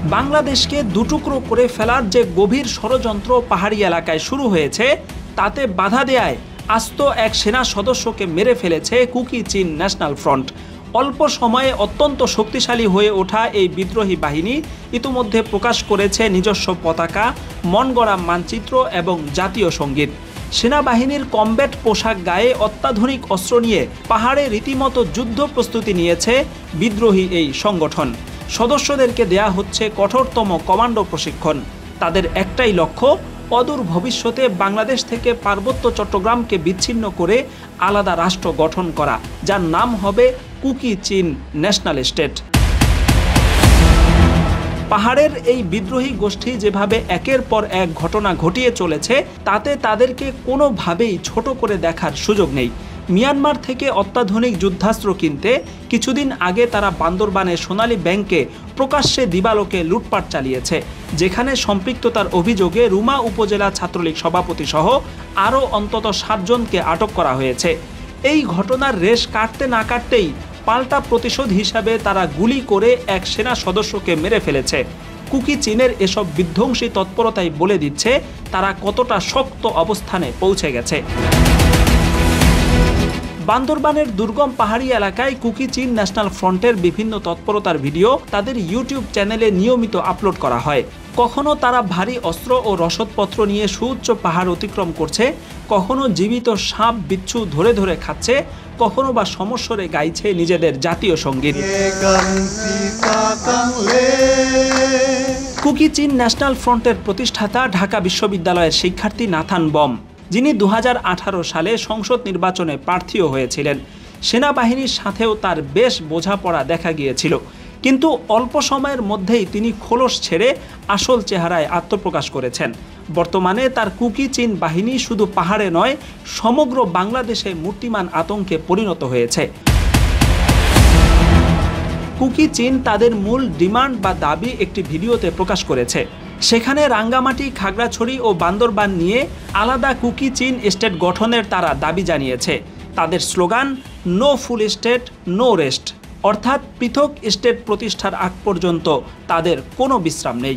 বাংলাদেশকে দুটুকরো করে ফেলার যে গভীর ষড়যন্ত্র পাহাড়ি এলাকায় শুরু হয়েছে তাতে বাধা দেয়ায় আস্ত এক সেনা সদস্যকে মেরে ফেলেছে কুকি চিন ন্যাশনাল ফ্রন্ট। অল্প সময়ে অত্যন্ত শক্তিশালী হয়ে ওঠা এই বিদ্রোহী বাহিনী ইতিমধ্যে প্রকাশ করেছে নিজস্ব পতাকা, মনগড়া মানচিত্র এবং জাতীয় সঙ্গীত। সেনাবাহিনীর কমব্যাট পোশাক গায়ে অত্যাধুনিক অস্ত্র নিয়ে পাহাড়ে রীতিমতো যুদ্ধ প্রস্তুতি নিয়েছে বিদ্রোহী এই সংগঠন। সদস্যদেরকে দেয়া হচ্ছে কঠোরতম কমান্ডো প্রশিক্ষণ। তাদের একটাই লক্ষ্য, অদূর ভবিষ্যতে বাংলাদেশ থেকে পার্বত্য চট্টগ্রামকে বিচ্ছিন্ন করে আলাদা রাষ্ট্র গঠন করা, যার নাম হবে কুকি চিন ন্যাশনাল স্টেট। পাহাড়ের এই বিদ্রোহী গোষ্ঠী যেভাবে একের পর এক ঘটনা ঘটিয়ে চলেছে তাতে তাদেরকে কোনোভাবেই ছোট করে দেখার সুযোগ নেই। মিয়ানমার থেকে অত্যাধুনিক যুদ্ধাস্ত্র কিনতে কিছুদিন আগে তারা বান্দরবানের সোনালী ব্যাংকে প্রকাশ্যে দিবালোকে লুটপাট চালিয়েছে, যেখানে সম্পৃক্ততার অভিযোগে রুমা উপজেলা ছাত্রলীগ সভাপতি সহ আরও অন্তত 7 জনকে আটক করা হয়েছে। এই ঘটনার রেশ কাটতে না কাটতেই পাল্টা প্রতিশোধ হিসাবে তারা গুলি করে এক সেনা সদস্যকে মেরে ফেলেছে। কুকি চীনের এসব বিধ্বংসী তৎপরতাই বলে দিচ্ছে তারা কতটা শক্ত অবস্থানে পৌঁছে গেছে। বান্দরবানের দুর্গম পাহাড়ি এলাকায় কুকি চিন ন্যাশনাল ফ্রন্টের বিভিন্ন তৎপরতার ভিডিও তাদের ইউটিউব চ্যানেলে নিয়মিত আপলোড করা হয়। কখনো তারা ভারী অস্ত্র ও রসদপত্র নিয়ে সুউচ্চ পাহাড় অতিক্রম করছে, কখনো জীবিত সাপ বিচ্ছু ধরে ধরে খাচ্ছে, কখনো বা সমস্বরে গাইছে নিজেদের জাতীয় সঙ্গীত। কুকি চিন ন্যাশনাল ফ্রন্টের প্রতিষ্ঠাতা ঢাকা বিশ্ববিদ্যালয়ের শিক্ষার্থী নাথান বম, যিনি 2018 সালে সংসদ নির্বাচনে প্রার্থীও হয়েছিলেন। সেনাবাহিনীর সাথেও তার বেশ বোঝাপড়া দেখা গিয়েছিল, কিন্তু অল্প সময়ের মধ্যেই তিনি খোলস ছেড়ে আসল চেহারায় আত্মপ্রকাশ করেছেন। বর্তমানে তার কুকি চিন বাহিনী শুধু পাহাড়ে নয়, সমগ্র বাংলাদেশে মূর্তিমান আতঙ্কে পরিণত হয়েছে। কুকি চিন তাদের মূল ডিমান্ড বা দাবি একটি ভিডিওতে প্রকাশ করেছে। সেখানে রাঙ্গামাটি, খাগড়াছড়ি ও বান্দরবান নিয়ে আলাদা কুকি চিন স্টেট গঠনের তারা দাবি জানিয়েছে। তাদের slogan no full state no rest, অর্থাৎ পৃথক স্টেট প্রতিষ্ঠার আগ পর্যন্ত তাদের কোনো বিশ্রাম নেই।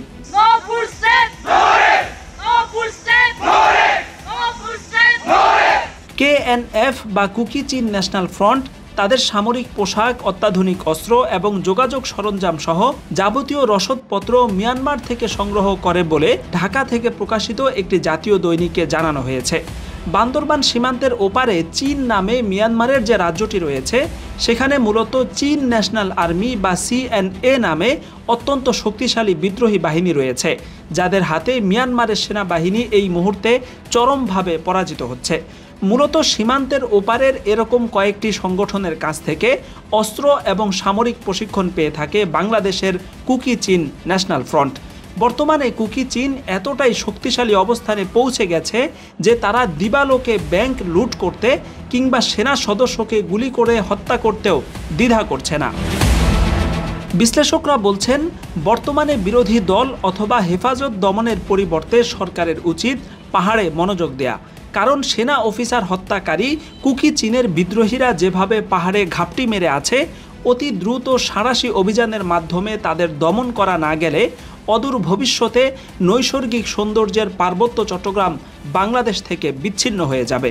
কেএনএফ বা কুকি চিন ন্যাশনাল ফ্রন্ট তাদের সামরিক পোশাক, অত্যাধুনিক অস্ত্র এবং যোগাযোগ সরঞ্জাম সহ যাবতীয় রসদপত্র মিয়ানমার থেকে সংগ্রহ করে বলে ঢাকা থেকে প্রকাশিত একটি জাতীয় দৈনিকে জানানো হয়েছে। বান্দরবান সীমান্তের ওপারে চীন নামে মিয়ানমারের যে রাজ্যটি রয়েছে সেখানে মূলত চীন ন্যাশনাল আর্মি বা সিএনএ নামে অত্যন্ত শক্তিশালী বিদ্রোহী বাহিনী রয়েছে, যাদের হাতে মিয়ানমারের সেনাবাহিনী এই মুহূর্তে চরমভাবে পরাজিত হচ্ছে। মূলত সীমান্তের ওপারের এরকম কয়েকটি সংগঠনের কাছ থেকে অস্ত্র এবং সামরিক প্রশিক্ষণ পেয়ে থাকে বাংলাদেশের কুকি চিন ন্যাশনাল ফ্রন্ট। বর্তমানে কুকি চিন এতটাই শক্তিশালী অবস্থানে পৌঁছে গেছে যে তারা দিবালোকে ব্যাংক লুট করতে কিংবা সেনা সদস্যকে গুলি করে হত্যা করতেও দ্বিধা করছে না। বিশ্লেষকরা বলছেন, বর্তমানে বিরোধী দল অথবা হেফাজত দমনের পরিবর্তে সরকারের উচিত পাহাড়ে মনোযোগ দেয়া। কারণ সেনা অফিসার হত্যাকারী কুকি চীনের বিদ্রোহীরা যেভাবে পাহাড়ে ঘাপটি মেরে আছে, অতি দ্রুত সাঁড়াশি অভিযানের মাধ্যমে তাদের দমন করা না গেলে অদূর ভবিষ্যতে নৈসর্গিক সৌন্দর্যের পার্বত্য চট্টগ্রাম বাংলাদেশ থেকে বিচ্ছিন্ন হয়ে যাবে।